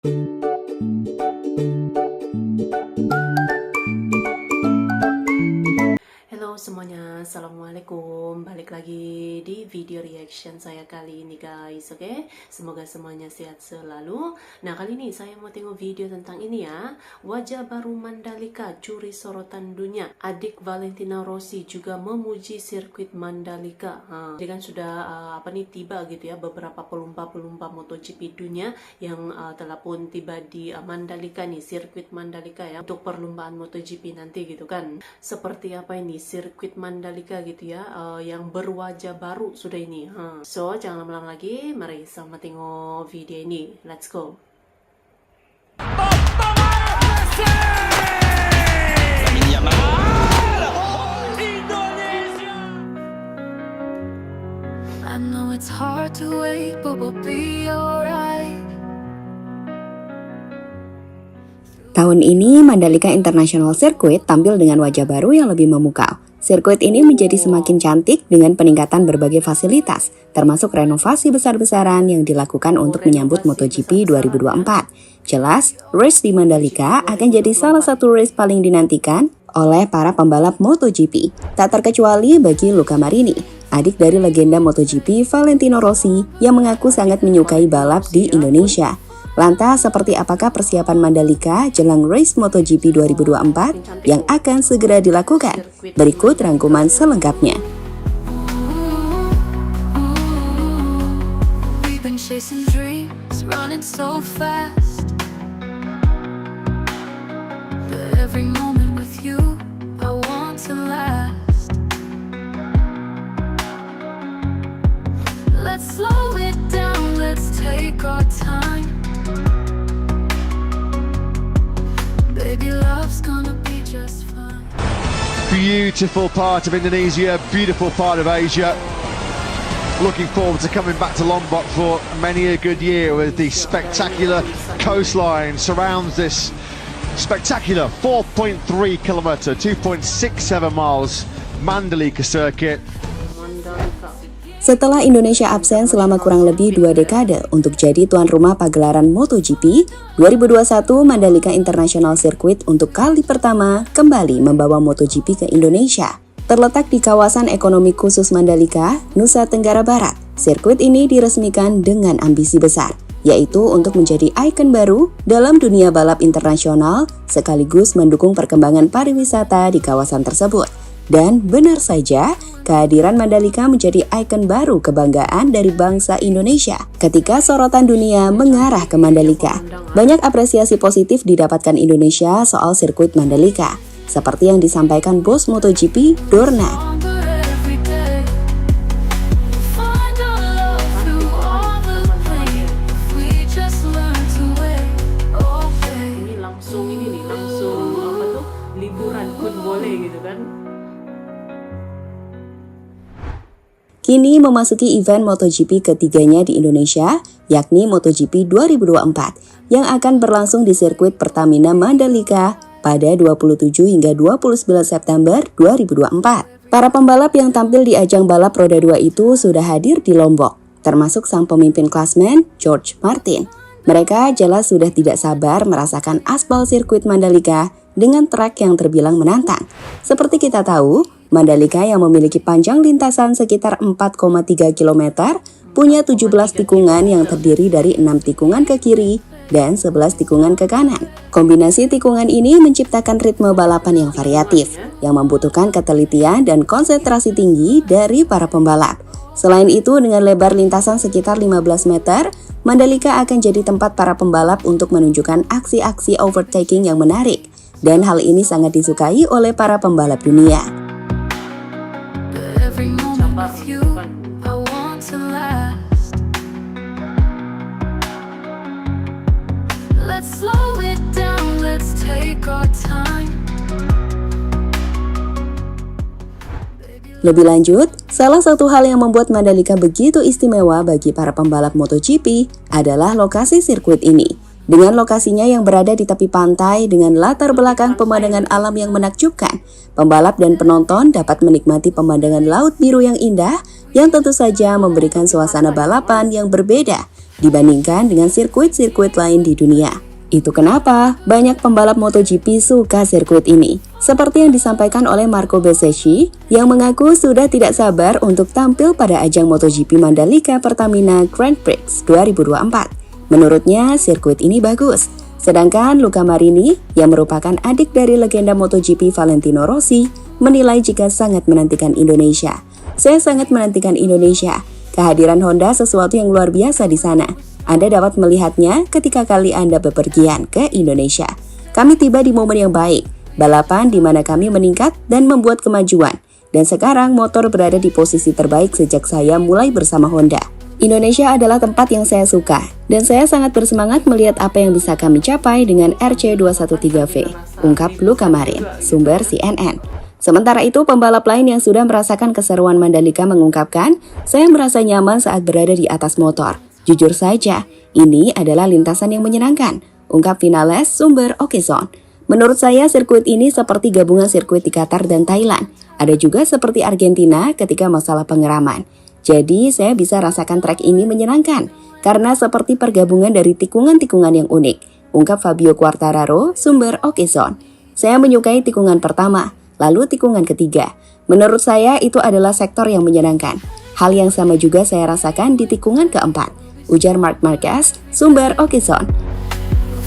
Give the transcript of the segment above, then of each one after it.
Halo semuanya, assalamualaikum. Balik lagi di video reaction saya kali ini guys, oke? Semoga semuanya sehat selalu. Nah, kali ini saya mau tengok video tentang ini ya. Wajah baru Mandalika curi sorotan dunia. Adik Valentino Rossi juga memuji sirkuit Mandalika. Jadi kan sudah tiba gitu ya beberapa pelumpa-pelumpa MotoGP dunia yang telah pun tiba di Mandalika nih, sirkuit Mandalika ya, untuk perlombaan MotoGP nanti gitu kan. Seperti apa ini sirkuit Mandalika gitu ya, yang berwajah baru sudah ini. So jangan lama-lama lagi, mari sama tengok video ini. Let's go. I know it's hard to wait, but we'll be alright. Tahun ini, Mandalika International Circuit tampil dengan wajah baru yang lebih memukau. Sirkuit ini menjadi semakin cantik dengan peningkatan berbagai fasilitas, termasuk renovasi besar-besaran yang dilakukan untuk menyambut MotoGP 2024. Jelas, race di Mandalika akan jadi salah satu race paling dinantikan oleh para pembalap MotoGP. Tak terkecuali bagi Luca Marini, adik dari legenda MotoGP Valentino Rossi yang mengaku sangat menyukai balap di Indonesia. Lantas, seperti apakah persiapan Mandalika jelang race MotoGP 2024 yang akan segera dilakukan? Berikut rangkuman selengkapnya. We've been chasing dreams, running so fast. But every moment with you, I want to last. Let's slow it down, let's take our time. Baby, love's gonna be just fine. Beautiful part of Indonesia, beautiful part of Asia. Looking forward to coming back to Lombok for many a good year, with the spectacular coastline surrounds this spectacular 4.3 kilometer, 2.67 miles Mandalika circuit. Setelah Indonesia absen selama kurang lebih 2 dekade untuk jadi tuan rumah pagelaran MotoGP, 2021 Mandalika International Circuit untuk kali pertama kembali membawa MotoGP ke Indonesia. Terletak di kawasan ekonomi khusus Mandalika, Nusa Tenggara Barat, sirkuit ini diresmikan dengan ambisi besar, yaitu untuk menjadi ikon baru dalam dunia balap internasional sekaligus mendukung perkembangan pariwisata di kawasan tersebut. Dan benar saja, kehadiran Mandalika menjadi ikon baru kebanggaan dari bangsa Indonesia. Ketika sorotan dunia mengarah ke Mandalika, banyak apresiasi positif didapatkan Indonesia soal sirkuit Mandalika, seperti yang disampaikan bos MotoGP, Dorna. Kini memasuki event MotoGP ketiganya di Indonesia, yakni MotoGP 2024, yang akan berlangsung di sirkuit Pertamina Mandalika pada 27 hingga 29 September 2024. Para pembalap yang tampil di ajang balap roda 2 itu sudah hadir di Lombok, termasuk sang pemimpin klasmen, George Martin. Mereka jelas sudah tidak sabar merasakan aspal sirkuit Mandalika dengan trek yang terbilang menantang. Seperti kita tahu, Mandalika yang memiliki panjang lintasan sekitar 4,3 km punya 17 tikungan yang terdiri dari 6 tikungan ke kiri dan 11 tikungan ke kanan. Kombinasi tikungan ini menciptakan ritme balapan yang variatif, yang membutuhkan ketelitian dan konsentrasi tinggi dari para pembalap. Selain itu, dengan lebar lintasan sekitar 15 meter, Mandalika akan jadi tempat para pembalap untuk menunjukkan aksi-aksi overtaking yang menarik, dan hal ini sangat disukai oleh para pembalap dunia. With you, I want to last. Let's slow it down, let's take our time. Lebih lanjut, salah satu hal yang membuat Mandalika begitu istimewa bagi para pembalap MotoGP adalah lokasi sirkuit ini. Dengan lokasinya yang berada di tepi pantai dengan latar belakang pemandangan alam yang menakjubkan, pembalap dan penonton dapat menikmati pemandangan laut biru yang indah yang tentu saja memberikan suasana balapan yang berbeda dibandingkan dengan sirkuit-sirkuit lain di dunia. Itu kenapa banyak pembalap MotoGP suka sirkuit ini. Seperti yang disampaikan oleh Marco Bezzecchi yang mengaku sudah tidak sabar untuk tampil pada ajang MotoGP Mandalika Pertamina Grand Prix 2024. Menurutnya sirkuit ini bagus. Sedangkan Luca Marini yang merupakan adik dari legenda MotoGP Valentino Rossi menilai jika sangat menantikan Indonesia. Saya sangat menantikan Indonesia. Kehadiran Honda sesuatu yang luar biasa di sana. Anda dapat melihatnya ketika kali Anda bepergian ke Indonesia. Kami tiba di momen yang baik, balapan di mana kami meningkat dan membuat kemajuan. Dan sekarang motor berada di posisi terbaik sejak saya mulai bersama Honda. Indonesia adalah tempat yang saya suka, dan saya sangat bersemangat melihat apa yang bisa kami capai dengan RC213V, ungkap Luca Marin, sumber CNN. Sementara itu, pembalap lain yang sudah merasakan keseruan Mandalika mengungkapkan, saya merasa nyaman saat berada di atas motor. Jujur saja, ini adalah lintasan yang menyenangkan, ungkap Vinales, sumber Okezone. Menurut saya, sirkuit ini seperti gabungan sirkuit di Qatar dan Thailand. Ada juga seperti Argentina ketika masalah pengeraman. Jadi, saya bisa rasakan trek ini menyenangkan, karena seperti pergabungan dari tikungan-tikungan yang unik, ungkap Fabio Quartararo, sumber Okezone. Saya menyukai tikungan pertama, lalu tikungan ketiga. Menurut saya, itu adalah sektor yang menyenangkan. Hal yang sama juga saya rasakan di tikungan keempat, ujar Marc Marquez, sumber Okezone.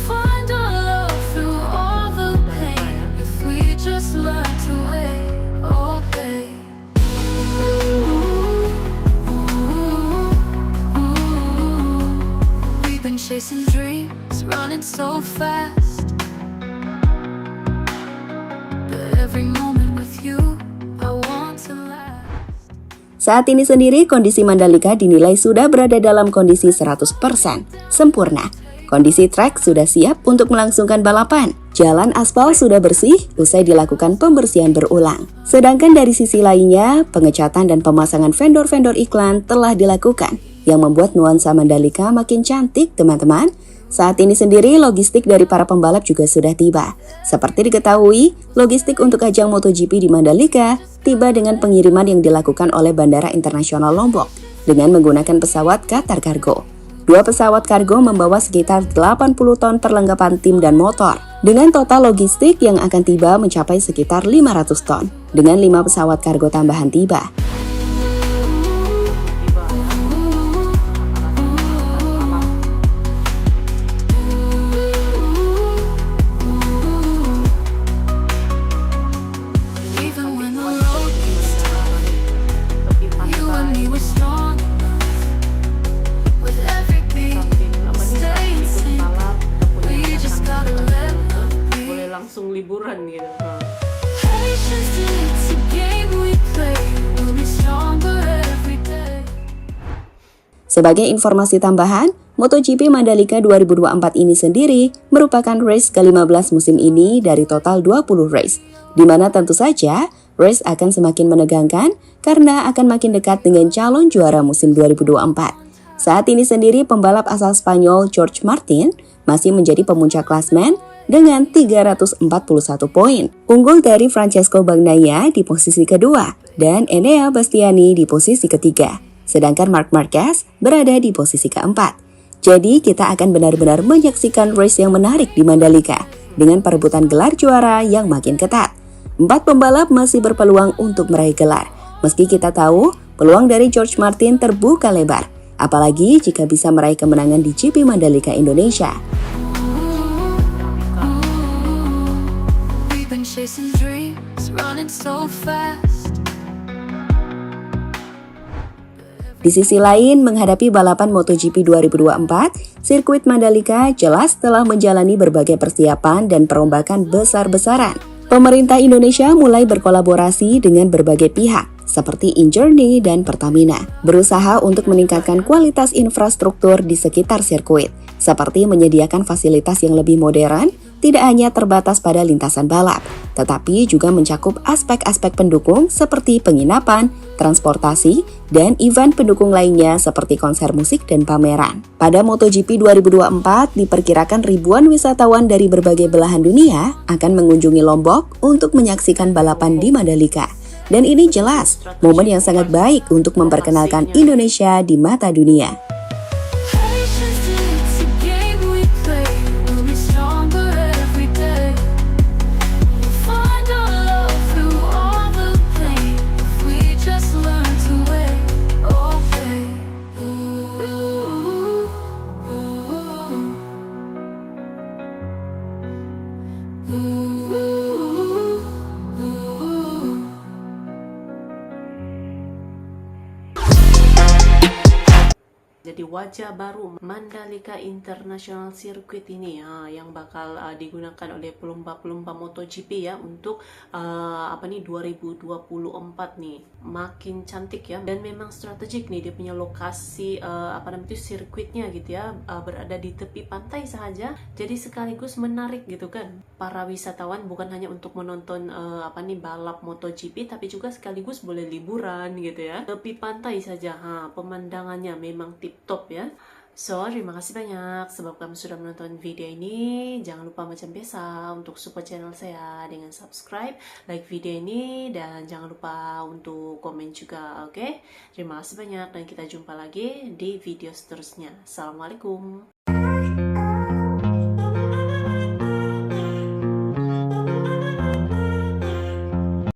Find our love through all the pain. If we just learn to wait, okay. We've been chasing dreams, running so fast. But every moment with you, I want to last. Saat ini sendiri, kondisi Mandalika dinilai sudah berada dalam kondisi 100% sempurna. Kondisi trek sudah siap untuk melangsungkan balapan. Jalan aspal sudah bersih usai dilakukan pembersihan berulang. Sedangkan dari sisi lainnya, pengecatan dan pemasangan vendor-vendor iklan telah dilakukan, yang membuat nuansa Mandalika makin cantik, teman-teman. Saat ini sendiri, logistik dari para pembalap juga sudah tiba. Seperti diketahui, logistik untuk ajang MotoGP di Mandalika tiba dengan pengiriman yang dilakukan oleh Bandara Internasional Lombok dengan menggunakan pesawat Qatar Cargo. 2 pesawat kargo membawa sekitar 80 ton perlengkapan tim dan motor, dengan total logistik yang akan tiba mencapai sekitar 500 ton, dengan 5 pesawat kargo tambahan tiba. Langsung liburan gitu. Sebagai informasi tambahan, MotoGP Mandalika 2024 ini sendiri merupakan race ke-15 musim ini dari total 20 race, di mana tentu saja race akan semakin menegangkan karena akan makin dekat dengan calon juara musim 2024. Saat ini sendiri pembalap asal Spanyol George Martin masih menjadi pemuncak klasmen dengan 341 poin. Unggul dari Francesco Bagnaia di posisi kedua dan Enea Bastiani di posisi ketiga. Sedangkan Marc Marquez berada di posisi keempat. Jadi kita akan benar-benar menyaksikan race yang menarik di Mandalika dengan perebutan gelar juara yang makin ketat. 4 pembalap masih berpeluang untuk meraih gelar. Meski kita tahu peluang dari George Martin terbuka lebar, apalagi jika bisa meraih kemenangan di GP Mandalika Indonesia. Chasing dreams, running so fast. Di sisi lain, menghadapi balapan MotoGP 2024, sirkuit Mandalika jelas telah menjalani berbagai persiapan dan perombakan besar-besaran. Pemerintah Indonesia mulai berkolaborasi dengan berbagai pihak, seperti InJourney dan Pertamina, berusaha untuk meningkatkan kualitas infrastruktur di sekitar sirkuit, seperti menyediakan fasilitas yang lebih modern, tidak hanya terbatas pada lintasan balap, tetapi juga mencakup aspek-aspek pendukung seperti penginapan, transportasi, dan event pendukung lainnya seperti konser musik dan pameran. Pada MotoGP 2024, diperkirakan ribuan wisatawan dari berbagai belahan dunia akan mengunjungi Lombok untuk menyaksikan balapan di Mandalika. Dan ini jelas momen yang sangat baik untuk memperkenalkan Indonesia di mata dunia. wajah baru Mandalika International Circuit ini yang bakal digunakan oleh pelomba-pelomba MotoGP ya untuk 2024 nih. Makin cantik ya, dan memang strategik nih dia punya lokasi sirkuitnya gitu ya, berada di tepi pantai saja, jadi sekaligus menarik gitu kan para wisatawan, bukan hanya untuk menonton balap MotoGP, tapi juga sekaligus boleh liburan gitu ya. Tepi pantai saja, pemandangannya memang tip top ya. So, terima kasih banyak sebab kamu sudah menonton video ini. Jangan lupa macam biasa untuk support channel saya dengan subscribe, like video ini, dan jangan lupa untuk komen juga, oke? Terima kasih banyak dan kita jumpa lagi di video seterusnya. Assalamualaikum.